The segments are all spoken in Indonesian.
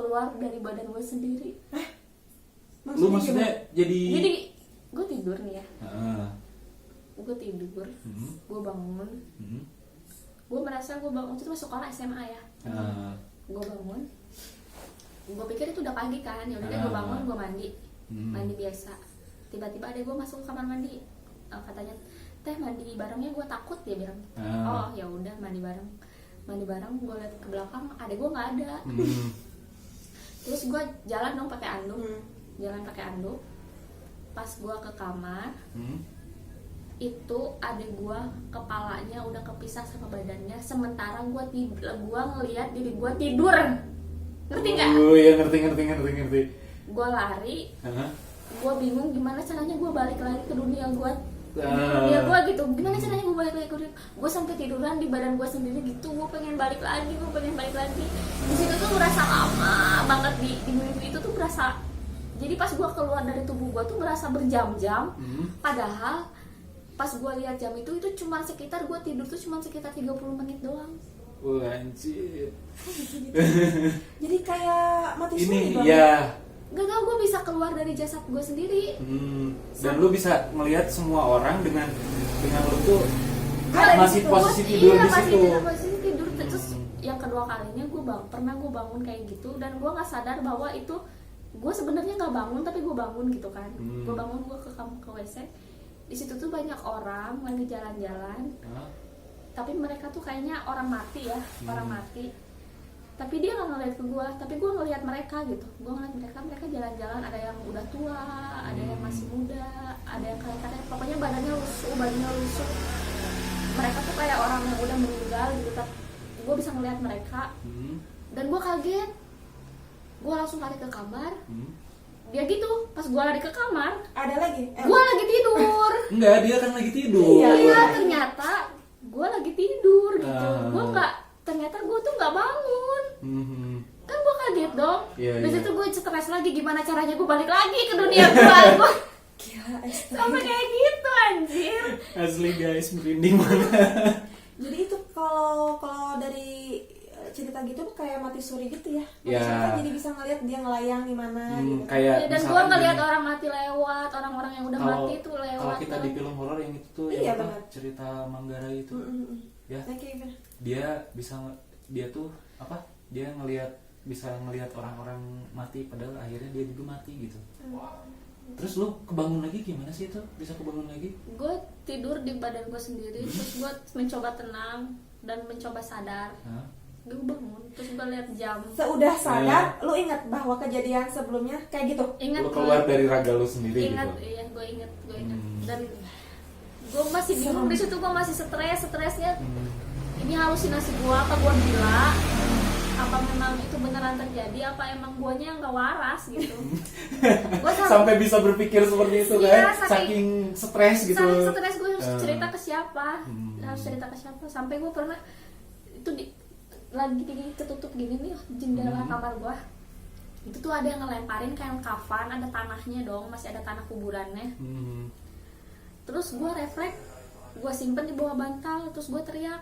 keluar dari badan gue sendiri. Lu maksudnya jadi gue tidur nih ya. Gue tidur, gue bangun. Gue merasa gue bangun itu masuk sekolah SMA ya. Gue bangun, gue pikir itu udah pagi kan, ya udah gue bangun, gue mandi biasa. Tiba-tiba ada gue masuk ke kamar mandi, katanya teh mandi barengnya, gue takut dia bilang. Oh ya udah mandi bareng, gue liat ke belakang, ada gue nggak ada. Terus gue jalan dong pakai anduk, pas gue ke kamar. Itu adik gue kepalanya udah kepisah sama badannya, sementara gue ngelihat diri gue tidur, ngerti nggak? Iya ngerti. Gue lari, gue bingung gimana caranya gue balik lagi ke dunia gue, gitu. Gimana caranya gue balik lagi ke dunia? Gue sampai tiduran di badan gue sendiri gitu. Gue pengen balik lagi. Di situ tuh berasa lama banget di mimpi itu tuh berasa. Jadi pas gue keluar dari tubuh gue tuh berasa berjam-jam. Padahal pas gue lihat jam itu cuma sekitar gue tidur tuh cuma sekitar 30 menit doang. Wah anjir. Jadi kayak mati Ini suri dong. ya. Gak tau gue bisa keluar dari jasad gue sendiri. Dan lu bisa melihat semua orang dengan lu tuh masih situ. posisi tidur di situ. Posisi tidur. Terus yang kedua kalinya pernah gue bangun kayak gitu, dan gue nggak sadar bahwa itu gue sebenarnya nggak bangun, tapi gue bangun gitu kan. Gue bangun, gue ke WC. Di situ tuh banyak orang lagi jalan-jalan. Tapi mereka tuh kayaknya orang mati ya, orang mati. Tapi dia nggak ngeliat ke gue, tapi gue ngeliat mereka gitu. Gue ngeliat mereka jalan-jalan, ada yang udah tua, ada yang masih muda, ada yang kayak pokoknya badannya lusuh. Mereka tuh kayak orang yang udah meninggal gitu. Tapi gue bisa ngeliat mereka, dan gue kaget. Gue langsung lari ke kamar. Dia gitu, pas gue lari ke kamar, Ada lagi? gue lagi tidur. Enggak, dia kan lagi tidur. Iya, ternyata gue lagi tidur gitu. Ternyata gue tuh nggak bangun. Kan gue kaget dong. Di situ gue stres lagi, gimana caranya gue balik lagi ke dunia gue. Gila, Sampai kayak gitu anjir. Asli guys, merinding banget. Jadi itu kalau dari cerita gitu tuh kayak mati suri gitu ya. Ya. Maksudnya jadi bisa ngeliat dia ngelayang di mana gitu. Kayak Dan gue misalkan ngeliat gini, orang mati lewat, orang-orang yang udah mati tuh lewat. Kalau kita di film horor yang itu tuh Iya, yang apa, benar. cerita Manggarai itu, ya Nah, kayak gimana? dia tuh apa? Dia bisa ngelihat orang-orang mati, padahal akhirnya dia juga mati gitu. Terus lu kebangun lagi gimana sih itu? Bisa kebangun lagi? Gue tidur di badan gue sendiri, terus gue mencoba tenang dan mencoba sadar. Gue bangun, terus gue lihat jam. Seudah sadar, lu ingat bahwa kejadian sebelumnya kayak gitu? Ingat Lu keluar dari raga lu sendiri ingat, gitu. iya gue ingat. Dan gue masih bingung di situ, gue masih stresnya. Ini halusinasi gue apa gue gila? Apa memang itu beneran terjadi? Apa emang guanya yang gak waras gitu? Gua Sampai bisa berpikir seperti itu Iya, kan? Saking stres gitu. Saking stres gue harus cerita ke siapa? Sampai gue pernah itu lagi ketutup gini nih jendela kamar gue. Itu tuh ada yang ngelemparin kayak kafan, ada tanahnya dong, masih ada tanah kuburannya. Terus gue refleks, gue simpen di bawah bantal, terus gue teriak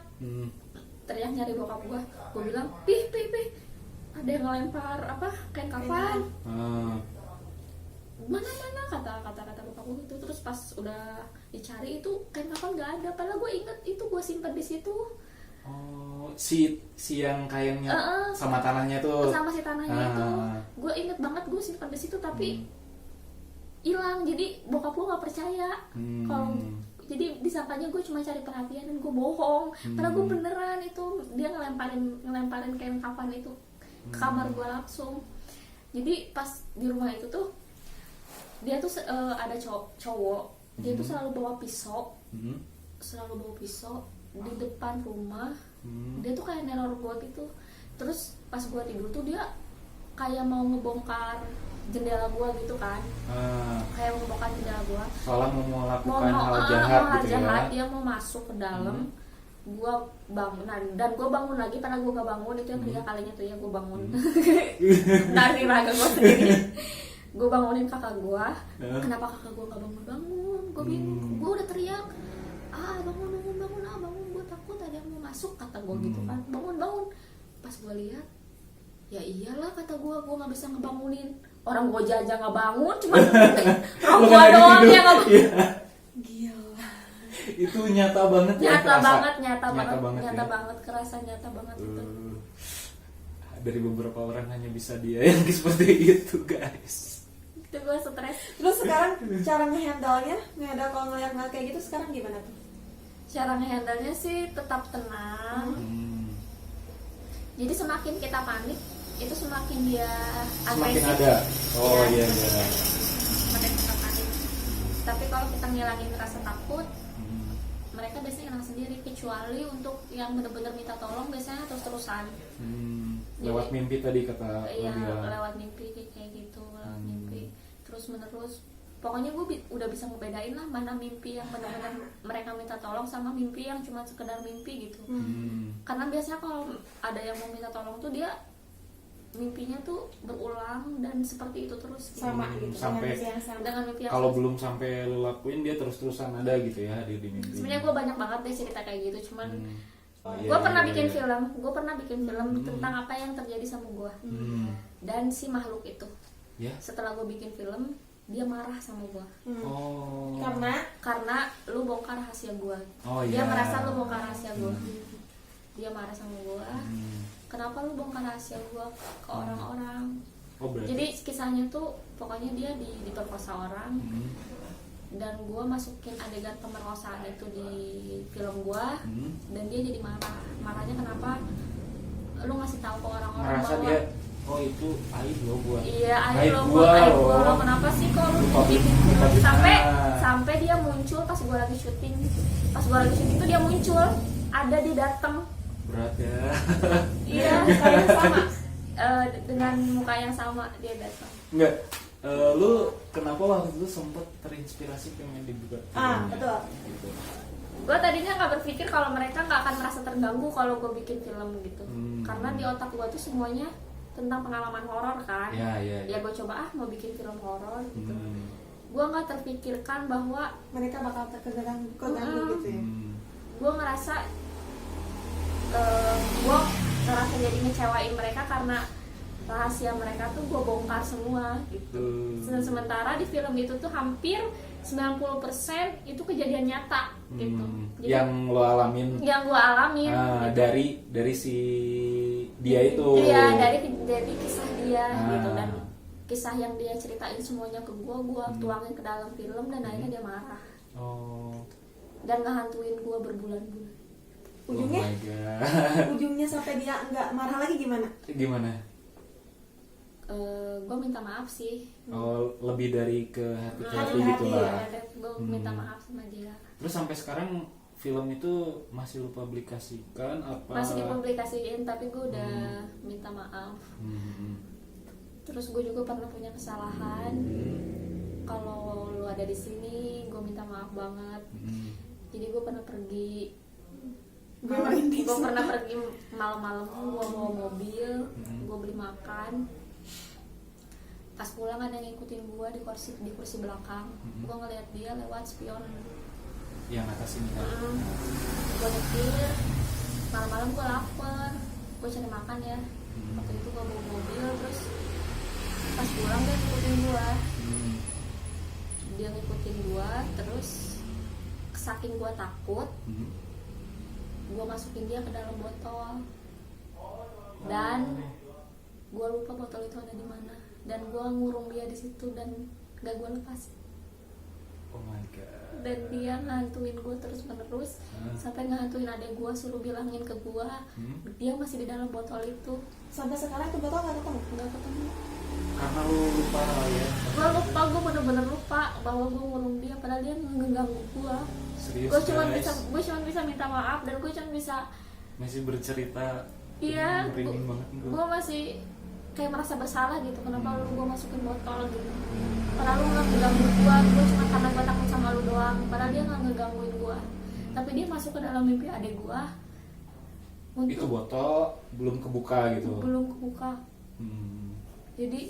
nyari bokap gue bilang pih ada yang ngelempar apa kain kafan. Mana kata bokap gue gitu. Terus pas udah dicari itu kain kafan nggak ada, padahal gue inget itu gue simpen di situ. Oh, si yang kainnya sama tanahnya tuh. Sama si tanahnya itu. Gue inget banget gue simpan di situ tapi hilang. Jadi bokap gue nggak percaya kalau jadi disangkanya gue cuma cari perhatian dan gue bohong. Padahal gue beneran itu dia ngelemparin kain kafan itu ke kamar gue langsung. Jadi pas di rumah itu tuh dia tuh ada cowok. Dia tuh selalu bawa pisau. Di depan rumah. Dia tuh kayak neror gue gitu. Terus pas gue tidur tuh dia kayak mau ngebongkar jendela gue gitu kan. Kayak mau ngebongkar jendela gue. Soalnya mau melakukan hal jahat gitu ya. Dia mau masuk ke dalam. Gue bangun dan gue bangun lagi karena gue gak bangun. Itu yang ketiga kalinya tuh ya gue bangun dari raga gue sendiri. Gue bangunin kakak gue. Kenapa kakak gue gak bangun? Gue bingung. Gue udah teriak, bangun, gue takut ada yang mau masuk, kata gue gitu kan. Bangun. Pas gue lihat Ya iyalah kata gue nggak bisa ngebangunin orang, gue aja nggak bangun, cuma orang Lu gue kan lagi doang tidur. yang nggak bangun. Iya. Gila. Itu nyata banget ya, Nyata kerasa. banget ya. banget, kerasa nyata banget itu. Dari beberapa orang hanya bisa dia yang seperti itu, guys. Itu gue stres. Terus sekarang cara ngehandle kalau ngeliat kayak gitu sekarang gimana tuh? Cara ngehandle-nya sih tetap tenang. Jadi semakin kita panik, itu semakin dia Semakin agresif. ada. Oh iya semakin iya. ada. Semakin kita panik. Tapi kalau kita ngilangin rasa takut, mereka biasanya hilang sendiri. Kecuali untuk yang benar-benar minta tolong, biasanya terus-terusan. Lewat mimpi tadi kata lu Iya, bilang. lewat mimpi kayak gitu, lewat mimpi. Terus menerus. Pokoknya gue udah bisa ngebedain lah mana mimpi yang benar-benar mereka minta tolong sama mimpi yang cuma sekedar mimpi gitu. Karena biasanya kalau ada yang mau minta tolong tuh dia mimpinya tuh berulang dan seperti itu terus gitu. Sama gitu. Sampai dengan yang sama. Dengan mimpi yang kalau sama. belum sampai lu lakuin dia terus-terusan ada gitu ya di mimpi. Sebenarnya gue banyak banget deh cerita kayak gitu, cuman Iya, gue pernah iya, bikin iya. film, tentang apa yang terjadi sama gue dan si makhluk itu. Ya. Setelah gue bikin film, dia marah sama gue. Oh. Karena lu bongkar rahasia gue. Oh, Dia iya. merasa lu bongkar rahasia gue. Dia marah sama gue. Kenapa lu bongkar rahasia gue ke orang-orang? Oh, berarti. Jadi kisahnya tuh pokoknya dia diperkosa orang. Dan gue masukin adegan pemerkosaan itu di film gue. Dan dia jadi marahnya kenapa lu ngasih tahu ke orang-orang Merasa bahwa dia oh itu aib lo buat. iya Aib ayo gua lo loh. kenapa sih kok lu Lupa bikin bikin, film? lupa bikin. sampai dia muncul pas gue lagi syuting. Pas gue lagi syuting itu dia muncul, ada dia datang. Berat ya. Iya, kayak sama. Dengan muka yang sama dia datang. Enggak. Lu kenapa waktu itu sempet terinspirasi pengen dibuka filmnya? Betul. Gitu. Gue tadinya nggak berpikir kalau mereka nggak akan merasa terganggu kalau gue bikin film gitu. Karena di otak gue tuh semuanya tentang pengalaman horor kan. Iya. Ya gue coba mau bikin film horor gitu. Gue nggak terpikirkan bahwa Mereka bakal terganggu gitu ya. gue ngerasa jadi ngecewain mereka karena rahasia mereka tuh gue bongkar semua gitu. Sementara di film itu tuh hampir 90% itu kejadian nyata gitu. Jadi, yang lo alamin. Yang gue alamin gitu. Dari si dia itu. Iya, dari kisah dia gitu, dan Ah. kisah yang dia ceritain semuanya ke gue tuangin ke dalam film dan akhirnya dia marah Oh. dan ngehantuin gue berbulan-bulan. Ujungnya Oh my God. ujungnya sampai dia nggak marah lagi gimana? Gimana? Gue minta maaf sih. Oh, lebih dari ke hati-hati Hati-hati, gitu lah. Gue minta maaf sama dia. Terus sampai sekarang film itu masih lu publikasikan apa? Masih dipublikasiin tapi gue udah minta maaf. Terus gue juga pernah punya kesalahan. Kalau lu ada di sini, gue minta maaf banget. Jadi gue pernah pergi. Gue merinding. Gue pernah pergi malam-malam. Gue bawa mobil, gue beli makan. Pas pulang ada yang ngikutin gue di kursi belakang. Gue ngeliat dia lewat spion. Yang atas ini kan. Gue nyetir. Malam-malam gue lapar. Gue cari makan ya. Waktu itu gue bawa mobil, terus pas pulang dia ngikutin gue. Dia ngikutin gue, terus saking gue takut, gue masukin dia ke dalam botol. Dan gue lupa botol itu ada di mana. Dan gue ngurung dia di situ dan gak gue lepas. Oh my God. Dan dia ngantuin gue terus menerus sampai ngantuin adek gue, suruh bilangin ke gue dia masih di dalam botol itu. Sampai sekarang tuh botol nggak ketemu. Nggak ketemu. Karena lu lupa ya. Gue bener-bener lupa bahwa gue ngurung dia, padahal dia ngeganggu gue. Serius. Gue cuma guys? bisa minta maaf dan gue cuma bisa masih bercerita. iya, Merinding banget gua. gue masih kayak merasa bersalah gitu, kenapa lu gue masukin botol gitu. Padahal lu nggak ngeganggu gue cuma karena gue takut sama lu doang. Padahal dia nggak ngegangguin gue, tapi dia masuk ke dalam mimpi adik gue. Itu botol belum kebuka gitu. Belum kebuka. Jadi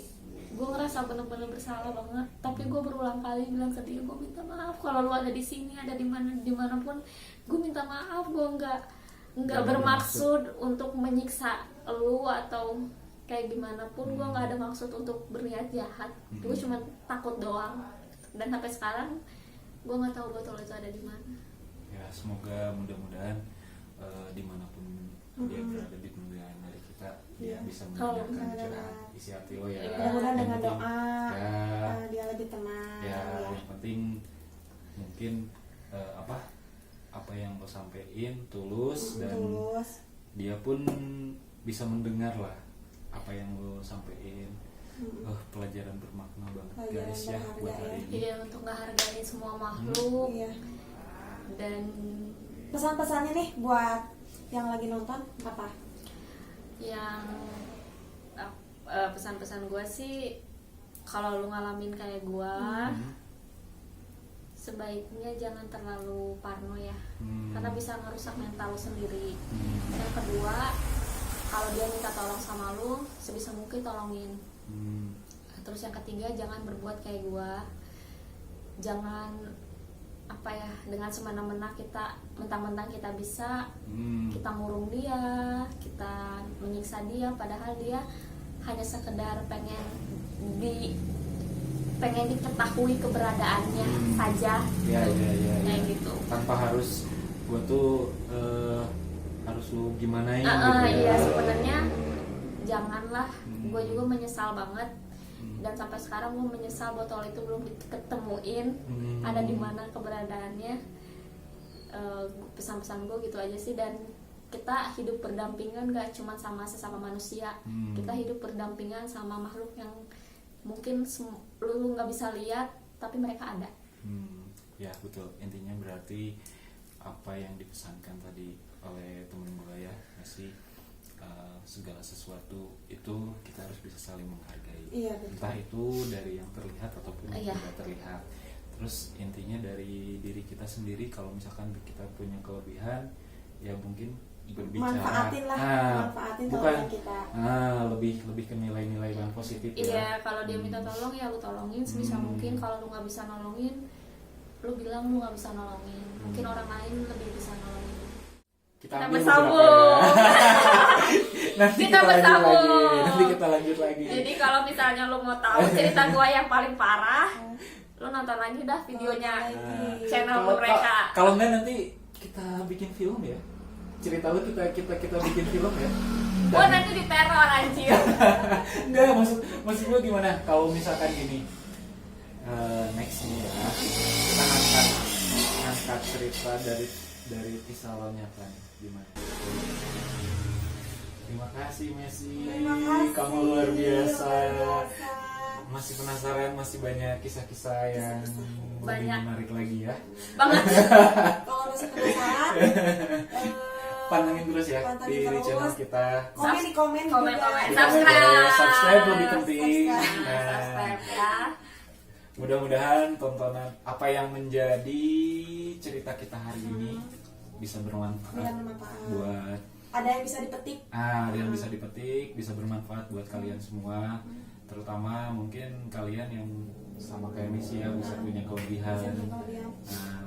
gue ngerasa bener-bener bersalah banget. Tapi gue berulang kali bilang ke dia, gue minta maaf kalau lu ada di sini, ada dimanapun, gue minta maaf. Gue nggak bermaksud untuk menyiksa lu atau kayak gimana pun gue nggak ada maksud untuk berniat jahat. Gue cuma takut doang, dan sampai sekarang gue nggak tahu botol itu ada di mana. Ya semoga mudah-mudahan dimanapun dia berada di dunia dari kita dia bisa mendengarkan curhat isi hati lo ya. Mudah-mudahan dengan Yang penting, doa ya, dia lebih tenang. ya yang penting mungkin apa yang lo sampein tulus dan Tulus. dia pun bisa mendengar lah apa yang lo sampein. Pelajaran bermakna banget Pelajaran guys ya berharga buat hari ini. Iya, untuk ngehargain semua makhluk. Iya. Dan Pesan-pesannya nih buat yang lagi nonton apa? yang pesan-pesan gue sih, kalau lu ngalamin kayak gue, sebaiknya jangan terlalu parno ya, karena bisa ngerusak mental lu sendiri. Yang kedua, kalau dia minta tolong sama lu, sebisa mungkin tolongin. Terus yang ketiga, jangan berbuat kayak gue. Jangan dengan semena-mena kita mentang-mentang kita bisa, kita ngurung dia, kita menyiksa dia, padahal dia hanya sekedar pengen diketahui keberadaannya saja. Ya. Kayak gitu. Tanpa harus gua tuh harus lu gimanain gitu ya. Iya, sebenarnya janganlah. Gue juga menyesal banget. Dan sampai sekarang gue menyesal botol itu belum diketemuin ada di mana keberadaannya. Pesan-pesan gue gitu aja sih. Dan kita hidup berdampingan gak cuma sama sesama manusia, kita hidup berdampingan sama makhluk yang mungkin lu nggak bisa lihat tapi mereka ada. Ya betul, intinya berarti apa yang dipesankan tadi oleh temen gue ya, masih segala sesuatu itu kita harus bisa saling menghargai. Iya, betul. Entah itu dari yang terlihat ataupun yang tidak terlihat. Terus intinya dari diri kita sendiri, kalau misalkan kita punya kelebihan ya mungkin berbicara, Manfaatin lah, manfaatin bukan kelebihan kita. lebih ke nilai-nilai yang positif ya. Iya, kalau dia minta tolong ya lu tolongin sebisa mungkin. Kalau lu nggak bisa nolongin, lu bilang lu nggak bisa nolongin. Mungkin orang lain lebih bisa nolongin. Kita Kita ambil bersambung. beberapa ya. Nanti Kita bersambung. Nanti kita lanjut lagi. Jadi kalau misalnya lu mau tahu cerita gua yang paling parah, lu nonton aja dah videonya channel mereka. Kalau enggak nanti kita bikin film ya. Cerita lu kita bikin film ya. Gua nanti diteror anjir. Enggak, maksud gua gimana? Kalau misalkan gini, next nih ya, kita ngangkat cerita dari kisah lo nyata nih, gimana? Terima kasih Messi. Terima kasih. Kamu luar biasa. Masih penasaran, masih banyak kisah-kisah yang lebih Banyak. menarik lagi ya. Banget. Kalau masih penasaran, Pantengin terus ya pantengin di terus. channel kita. komen Komen. juga. Subscribe lebih penting. Subscribe ya. Mudah-mudahan tontonan apa yang menjadi cerita kita hari ini bisa bermanfaat buat ada yang bisa dipetik. yang bisa dipetik, bisa bermanfaat buat kalian semua, terutama mungkin kalian yang sama kayak Messi ya, bisa punya kelebihan.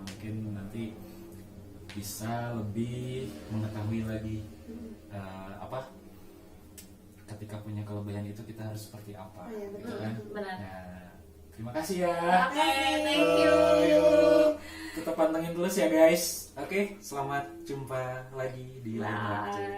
Mungkin nanti bisa lebih mengetahui lagi ketika punya kelebihan itu kita harus seperti apa, gitu kan? Benar. Nah, terima kasih ya. Oke, thank you. Tetap pantengin terus ya guys. Oke, selamat jumpa lagi di lain waktu.